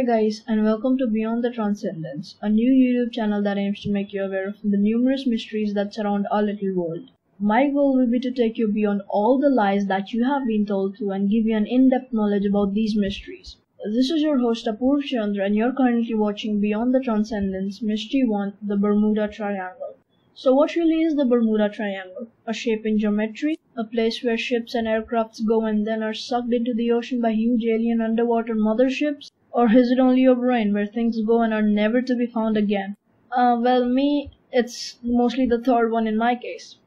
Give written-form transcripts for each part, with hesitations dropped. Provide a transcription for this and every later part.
Hi guys, and welcome to Beyond the Transcendence, a new YouTube channel that aims to make you aware of the numerous mysteries that surround our little world. My goal will be to take you beyond all the lies that you have been told to and give you an in-depth knowledge about these mysteries. This is your host Apurv Chandra, and you're currently watching Beyond the Transcendence, Mystery 1, the Bermuda Triangle. So what really is the Bermuda Triangle? A shape in geometry? A place where ships and aircrafts go and then are sucked into the ocean by huge alien underwater motherships? Or is it only your brain where things go and are never to be found again? It's mostly the third one in my case.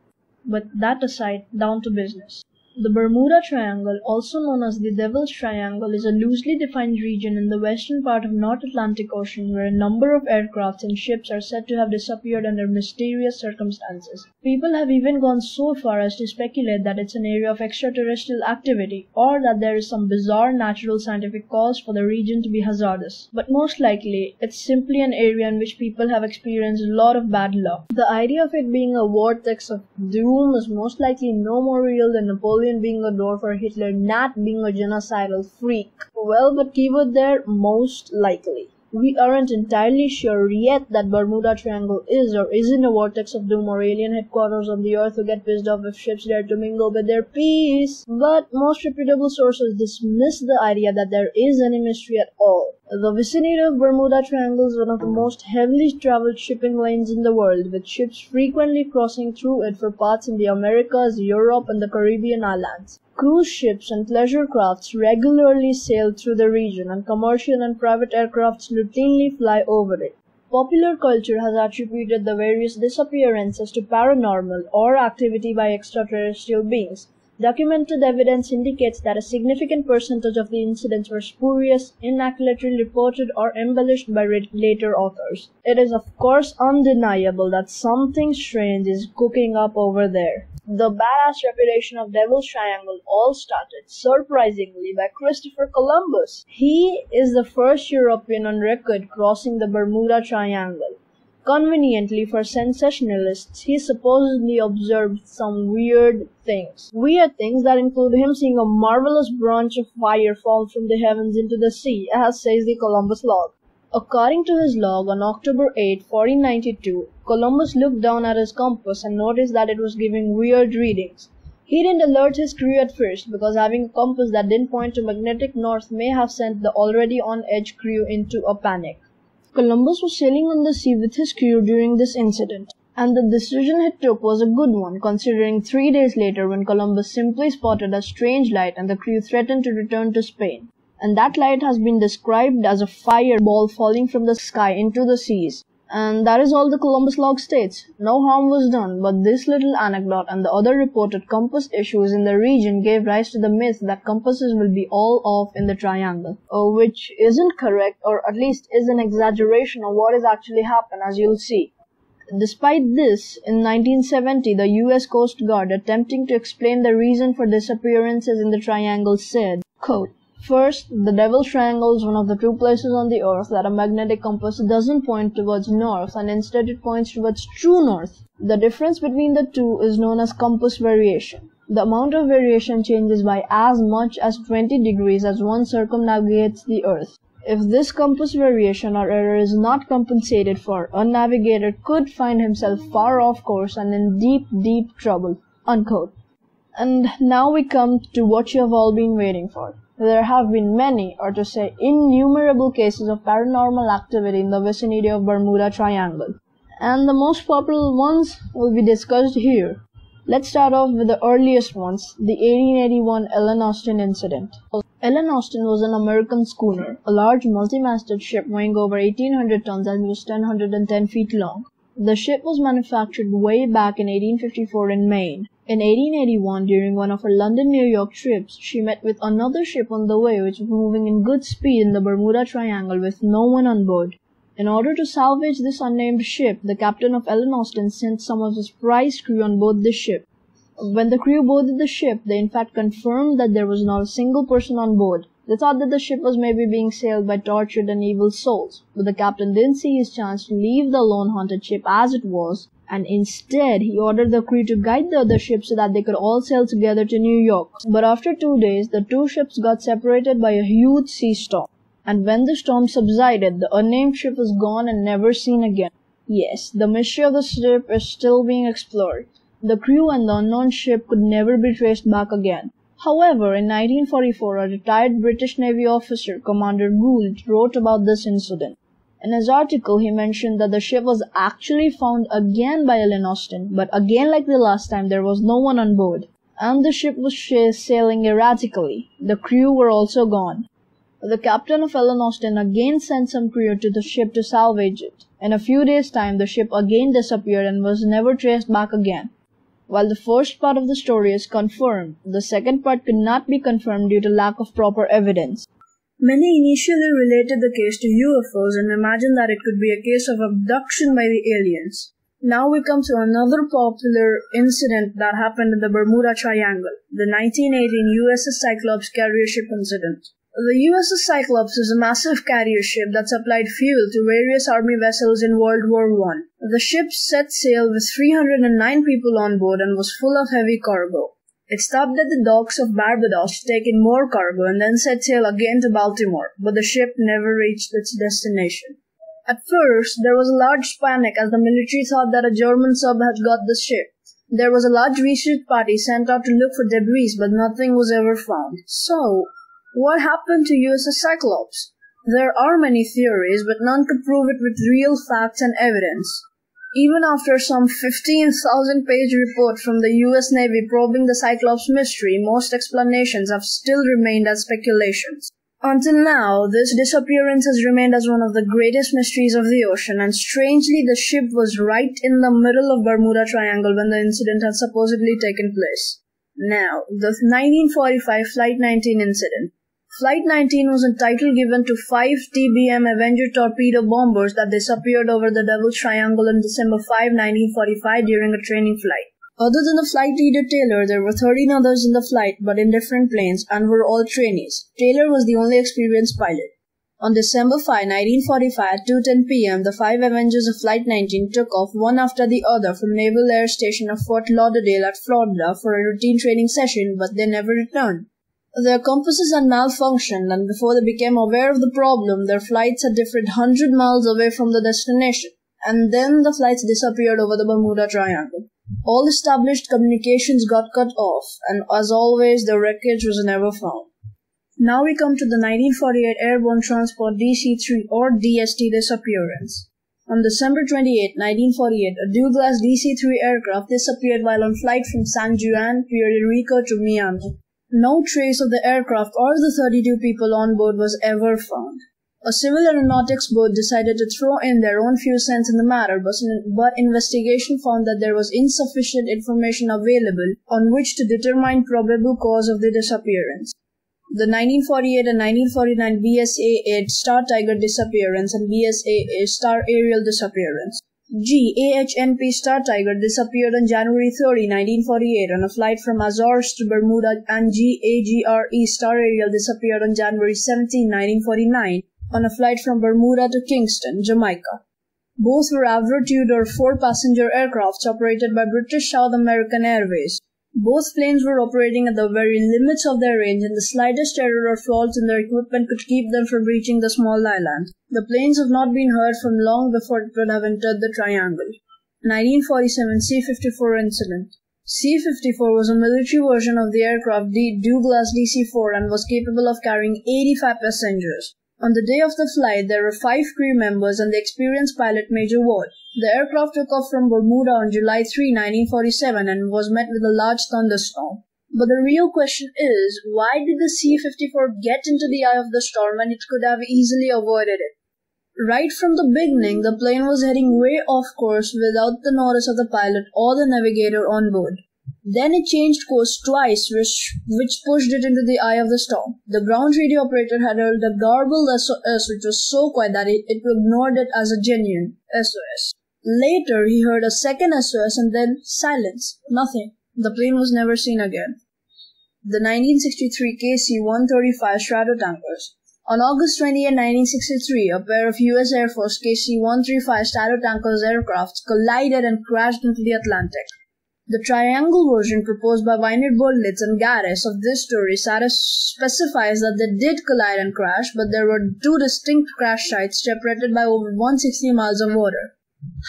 But that aside, down to business. The Bermuda Triangle, also known as the Devil's Triangle, is a loosely defined region in the western part of North Atlantic Ocean where a number of aircrafts and ships are said to have disappeared under mysterious circumstances. People have even gone so far as to speculate that it's an area of extraterrestrial activity, or that there is some bizarre natural scientific cause for the region to be hazardous. But most likely, it's simply an area in which people have experienced a lot of bad luck. The idea of it being a vortex of doom is most likely no more real than Napoleon being a dwarf or Hitler not being a genocidal freak. Well, but keyword there, most likely. We aren't entirely sure yet that Bermuda Triangle is or isn't a vortex of doom or alien headquarters on the earth who get pissed off if ships dare to mingle with their peace. But most reputable sources dismiss the idea that there is any mystery at all. The vicinity of Bermuda Triangle is one of the most heavily traveled shipping lanes in the world, with ships frequently crossing through it for parts in the Americas, Europe, and the Caribbean islands. Cruise ships and pleasure crafts regularly sail through the region, and commercial and private aircrafts routinely fly over it. Popular culture has attributed the various disappearances to paranormal or activity by extraterrestrial beings. Documented evidence indicates that a significant percentage of the incidents were spurious, inaccurately reported, or embellished by later authors. It is of course undeniable that something strange is cooking up over there. The badass reputation of Devil's Triangle all started, surprisingly, by Christopher Columbus. He is the first European on record crossing the Bermuda Triangle. Conveniently for sensationalists, he supposedly observed some weird things. Weird things that include him seeing a marvelous branch of fire fall from the heavens into the sea, as says the Columbus log. According to his log, on October 8, 1492, Columbus looked down at his compass and noticed that it was giving weird readings. He didn't alert his crew at first because having a compass that didn't point to magnetic north may have sent the already on-edge crew into a panic. Columbus was sailing on the sea with his crew during this incident, and the decision he took was a good one, considering 3 days later when Columbus simply spotted a strange light and the crew threatened to return to Spain. And that light has been described as a fireball falling from the sky into the seas. And that is all the Columbus log states. No harm was done, but this little anecdote and the other reported compass issues in the region gave rise to the myth that compasses will be all off in the triangle, which isn't correct, or at least is an exaggeration of what has actually happened, as you'll see. Despite this, in 1970, the US Coast Guard, attempting to explain the reason for disappearances in the triangle, said, quote, "First, the Devil's Triangle is one of the two places on the earth that a magnetic compass doesn't point towards north, and instead it points towards true north. The difference between the two is known as compass variation. The amount of variation changes by as much as 20 degrees as one circumnavigates the earth. If this compass variation or error is not compensated for, a navigator could find himself far off course and in deep, deep trouble." Unquote. And now we come to what you have all been waiting for. There have been many, or to say innumerable, cases of paranormal activity in the vicinity of Bermuda Triangle, and the most popular ones will be discussed here. Let's start off with the earliest ones, the 1881 Ellen Austin incident. Ellen Austin was an American schooner, a large multi-masted ship weighing over 1,800 tons and was 110 feet long. The ship was manufactured way back in 1854 in Maine. In 1881, during one of her London-New York trips, she met with another ship on the way which was moving in good speed in the Bermuda Triangle with no one on board. In order to salvage this unnamed ship, the captain of Ellen Austin sent some of his prize crew on board the ship. When the crew boarded the ship, they in fact confirmed that there was not a single person on board. They thought that the ship was maybe being sailed by tortured and evil souls, but the captain didn't see his chance to leave the lone haunted ship as it was, and instead he ordered the crew to guide the other ships so that they could all sail together to New York. But after 2 days, the two ships got separated by a huge sea storm. And when the storm subsided, the unnamed ship was gone and never seen again. Yes, the mystery of the ship is still being explored. The crew and the unknown ship could never be traced back again. However, in 1944, a retired British Navy officer, Commander Gould, wrote about this incident. In his article, he mentioned that the ship was actually found again by Ellen Austen, but again like the last time, there was no one on board, and the ship was sailing erratically. The crew were also gone. The captain of Ellen Austen again sent some crew to the ship to salvage it. In a few days' time, the ship again disappeared and was never traced back again. While the first part of the story is confirmed, the second part could not be confirmed due to lack of proper evidence. Many initially related the case to UFOs and imagined that it could be a case of abduction by the aliens. Now we come to another popular incident that happened in the Bermuda Triangle, the 1918 USS Cyclops carrier ship incident. The USS Cyclops is a massive carrier ship that supplied fuel to various army vessels in World War I. The ship set sail with 309 people on board and was full of heavy cargo. It stopped at the docks of Barbados to take in more cargo and then set sail again to Baltimore, but the ship never reached its destination. At first, there was a large panic as the military thought that a German sub had got the ship. There was a large research party sent out to look for debris, but nothing was ever found. So, what happened to USS Cyclops? There are many theories, but none could prove it with real facts and evidence. Even after some 15,000-page report from the US Navy probing the Cyclops mystery, most explanations have still remained as speculations. Until now, this disappearance has remained as one of the greatest mysteries of the ocean, and strangely the ship was right in the middle of Bermuda Triangle when the incident had supposedly taken place. Now, the 1945 Flight 19 incident. Flight 19 was a title given to 5 TBM Avenger torpedo bombers that disappeared over the Devil's Triangle on December 5, 1945 during a training flight. Other than the flight leader Taylor, there were 13 others in the flight but in different planes and were all trainees. Taylor was the only experienced pilot. On December 5, 1945 at 2:10 p.m., the 5 Avengers of Flight 19 took off one after the other from Naval Air Station of Fort Lauderdale at Florida for a routine training session, but they never returned. Their compasses had malfunctioned, and before they became aware of the problem, their flights had differed 100 miles away from the destination, and then the flights disappeared over the Bermuda Triangle. All established communications got cut off, and as always, the wreckage was never found. Now we come to the 1948 Airborne Transport DC-3 or DST disappearance. On December 28, 1948, a Douglas DC-3 aircraft disappeared while on flight from San Juan, Puerto Rico to Miami. No trace of the aircraft or the 32 people on board was ever found. A civil aeronautics board decided to throw in their own few cents in the matter, but investigation found that there was insufficient information available on which to determine probable cause of the disappearance. The 1948 and 1949 BSA-8 Star Tiger disappearance and BSA-8 Star Ariel disappearance. GAHNP Star Tiger disappeared on January 30, 1948 on a flight from Azores to Bermuda, and GAGRE Star Ariel disappeared on January 17, 1949 on a flight from Bermuda to Kingston, Jamaica. Both were Avro Tudor 4-passenger aircrafts operated by British South American Airways. Both planes were operating at the very limits of their range, and the slightest error or faults in their equipment could keep them from reaching the small island. The planes have not been heard from long before it would have entered the triangle. 1947 C-54 incident. C-54 was a military version of the aircraft Douglas DC-4 and was capable of carrying 85 passengers. On the day of the flight, there were 5 crew members and the experienced pilot Major Ward. The aircraft took off from Bermuda on July 3, 1947 and was met with a large thunderstorm. But the real question is, why did the C-54 get into the eye of the storm when it could have easily avoided it? Right from the beginning, the plane was heading way off course without the notice of the pilot or the navigator on board. Then it changed course twice, which pushed it into the eye of the storm. The ground radio operator had heard a garbled SOS which was so quiet that it ignored it as a genuine SOS. Later, he heard a second SOS and then silence. Nothing. The plane was never seen again. The 1963 KC-135 Stratotankers. On August 28, 1963, a pair of U.S. Air Force KC-135 Stratotankers aircrafts collided and crashed into the Atlantic. The triangle version proposed by Wynerd Berlitz and Gaddis of this story specifies that they did collide and crash, but there were two distinct crash sites separated by over 160 miles of water.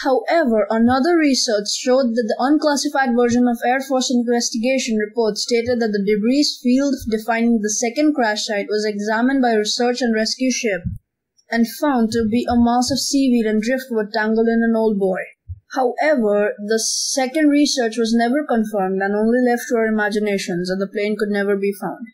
However, another research showed that the unclassified version of Air Force investigation report stated that the debris field defining the second crash site was examined by a search and rescue ship and found to be a mass of seaweed and driftwood tangled in an old buoy. However, the second research was never confirmed and only left to our imaginations, and the plane could never be found.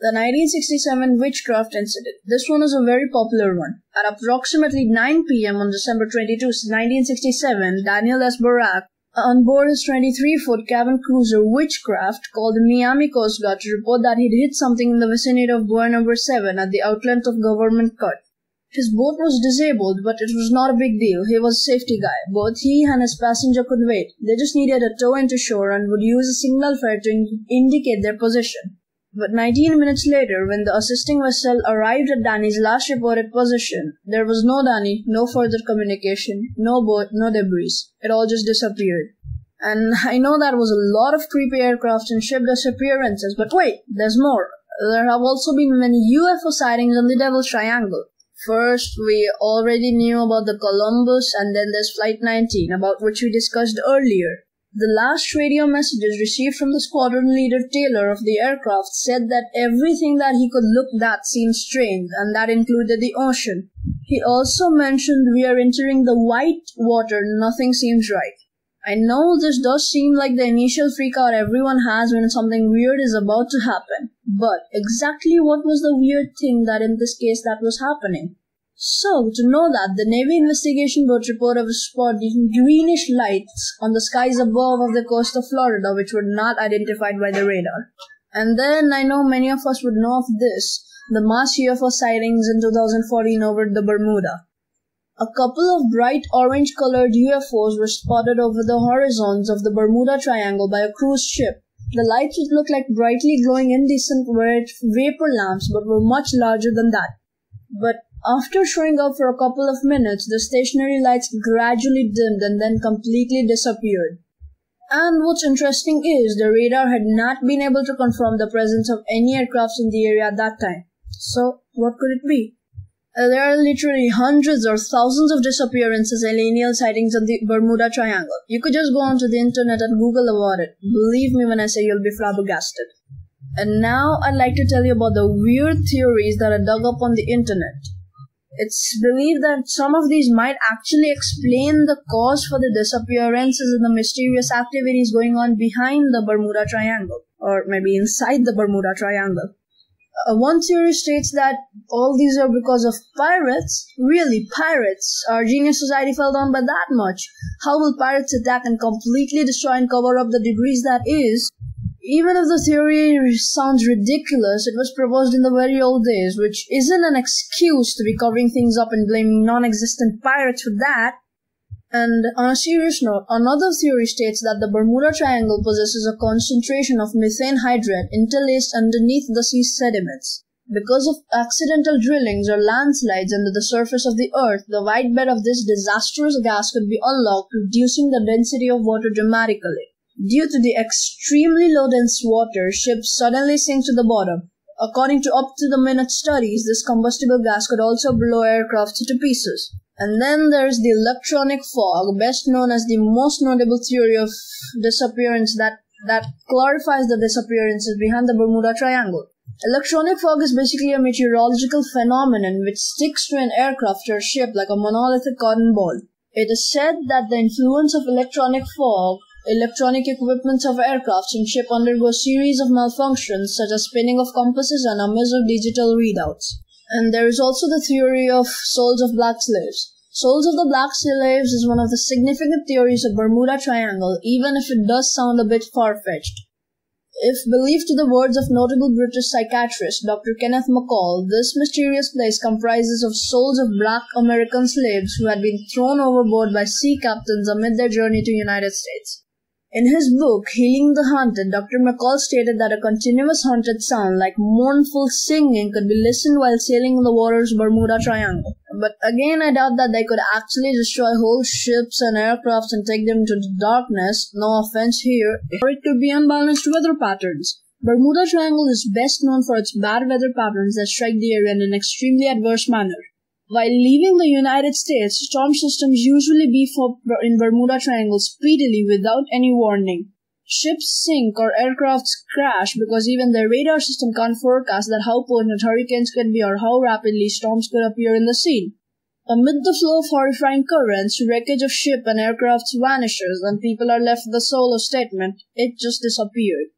The 1967 Witchcraft incident. This one is a very popular one. At approximately 9 p.m. on December 22, 1967, Daniel S. Barak, on board his 23-foot cabin cruiser Witchcraft, called the Miami Coast Guard to report that he'd hit something in the vicinity of buoy number 7 at the outlet of Government Cut. His boat was disabled, but it was not a big deal. He was a safety guy. Both he and his passenger could wait. They just needed a tow into shore and would use a signal flare to indicate their position. But 19 minutes later, when the assisting vessel arrived at Danny's last reported position, there was no Danny, no further communication, no boat, no debris. It all just disappeared. And I know that was a lot of creepy aircraft and ship disappearances, but wait, there's more. There have also been many UFO sightings on the Devil's Triangle. First, we already knew about the Columbus, and then there's Flight 19, about which we discussed earlier. The last radio messages received from the squadron leader Taylor of the aircraft said that everything that he could look at seemed strange, and that included the ocean. He also mentioned, "We are entering the white water, nothing seems right." I know this does seem like the initial freakout everyone has when something weird is about to happen, but exactly what was the weird thing that in this case that was happening? So, to know that, the Navy investigation boat reported spotting greenish lights on the skies above of the coast of Florida which were not identified by the radar. And then, I know many of us would know of this, the mass UFO sightings in 2014 over the Bermuda. A couple of bright orange-colored UFOs were spotted over the horizons of the Bermuda Triangle by a cruise ship. The lights would look like brightly glowing indecent vapor lamps but were much larger than that. But after showing up for a couple of minutes, the stationary lights gradually dimmed and then completely disappeared. And what's interesting is the radar had not been able to confirm the presence of any aircrafts in the area at that time. So, what could it be? There are literally hundreds or thousands of disappearances and alien sightings on the Bermuda Triangle. You could just go onto the internet and Google about it. Believe me when I say you'll be flabbergasted. And now I'd like to tell you about the weird theories that are dug up on the internet. It's believed that some of these might actually explain the cause for the disappearances and the mysterious activities going on behind the Bermuda Triangle, or maybe inside the Bermuda Triangle. One theory states that all these are because of pirates. Really, pirates? Our genius society fell down by that much. How will pirates attack and completely destroy and cover up the debris that is? Even if the theory sounds ridiculous, it was proposed in the very old days, which isn't an excuse to be covering things up and blaming non-existent pirates for that. And on a serious note, another theory states that the Bermuda Triangle possesses a concentration of methane hydrate interlaced underneath the sea sediments. Because of accidental drillings or landslides under the surface of the earth, the wide bed of this disastrous gas could be unlocked, reducing the density of water dramatically. Due to the extremely low dense water, ships suddenly sink to the bottom. According to up-to-the-minute studies, this combustible gas could also blow aircraft to pieces. And then there's the electronic fog, best known as the most notable theory of disappearance that clarifies the disappearances behind the Bermuda Triangle. Electronic fog is basically a meteorological phenomenon which sticks to an aircraft or ship like a monolithic cotton ball. It is said that the influence of electronic fog, electronic equipments of aircraft and ship undergo a series of malfunctions such as spinning of compasses and a maze of digital readouts. And there is also the theory of souls of black slaves. Souls of the black slaves is one of the significant theories of Bermuda Triangle, even if it does sound a bit far-fetched. If believed to the words of notable British psychiatrist Dr. Kenneth McCall, this mysterious place comprises of souls of black American slaves who had been thrown overboard by sea captains amid their journey to the United States. In his book, Healing the Haunted, Dr. McCall stated that a continuous haunted sound like mournful singing could be listened while sailing in the waters of Bermuda Triangle. But again, I doubt that they could actually destroy whole ships and aircrafts and take them into the darkness, no offense here, or it could be unbalanced weather patterns. Bermuda Triangle is best known for its bad weather patterns that strike the area in an extremely adverse manner. While leaving the United States, storm systems usually beef up in Bermuda Triangle speedily without any warning. Ships sink or aircrafts crash because even their radar system can't forecast that how potent hurricanes could be or how rapidly storms could appear in the scene. Amid the flow of horrifying currents, wreckage of ship and aircrafts vanishes and people are left with the solo statement, "It just disappeared."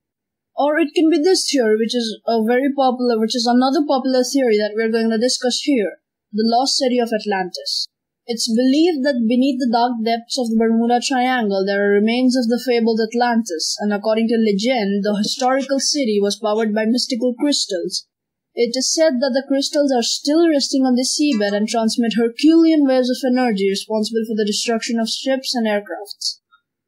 Or it can be this theory, which is another popular theory that we're going to discuss here. The lost city of Atlantis. It's believed that beneath the dark depths of the Bermuda Triangle there are remains of the fabled Atlantis, and according to legend, the historical city was powered by mystical crystals. It is said that the crystals are still resting on the seabed and transmit Herculean waves of energy responsible for the destruction of ships and aircrafts.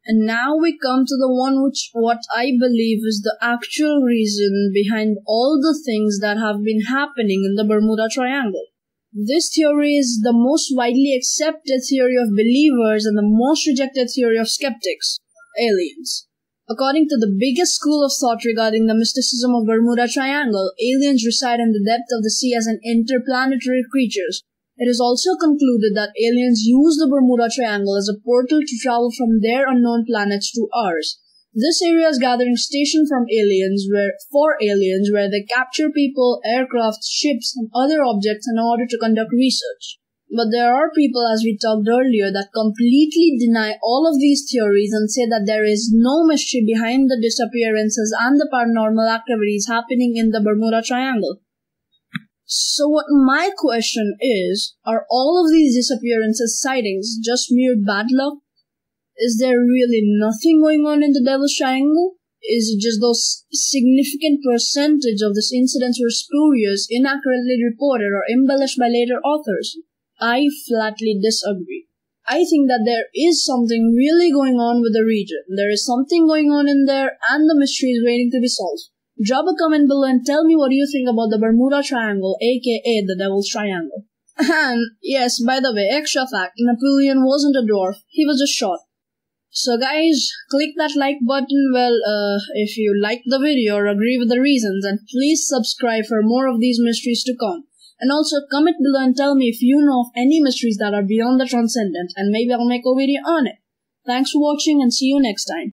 And now we come to the one what I believe is the actual reason behind all the things that have been happening in the Bermuda Triangle. This theory is the most widely accepted theory of believers and the most rejected theory of skeptics: aliens. According to the biggest school of thought regarding the mysticism of Bermuda Triangle, aliens reside in the depth of the sea as an interplanetary creatures. It is also concluded that aliens use the Bermuda Triangle as a portal to travel from their unknown planets to ours. This area is gathering station for aliens where they capture people, aircraft, ships, and other objects in order to conduct research. But there are people, as we talked earlier, that completely deny all of these theories and say that there is no mystery behind the disappearances and the paranormal activities happening in the Bermuda Triangle. So what my question is, are all of these disappearances sightings just mere bad luck? Is there really nothing going on in the Devil's Triangle? Is it just those significant percentage of these incidents were spurious, inaccurately reported, or embellished by later authors? I flatly disagree. I think that there is something really going on with the region. There is something going on in there, and the mystery is waiting to be solved. Drop a comment below and tell me what you think about the Bermuda Triangle, aka the Devil's Triangle. And yes, by the way, extra fact, Napoleon wasn't a dwarf, he was just short. So guys, click that like button, if you liked the video or agree with the reasons, and please subscribe for more of these mysteries to come. And also comment below and tell me if you know of any mysteries that are beyond the transcendent, and maybe I'll make a video on it. Thanks for watching and see you next time.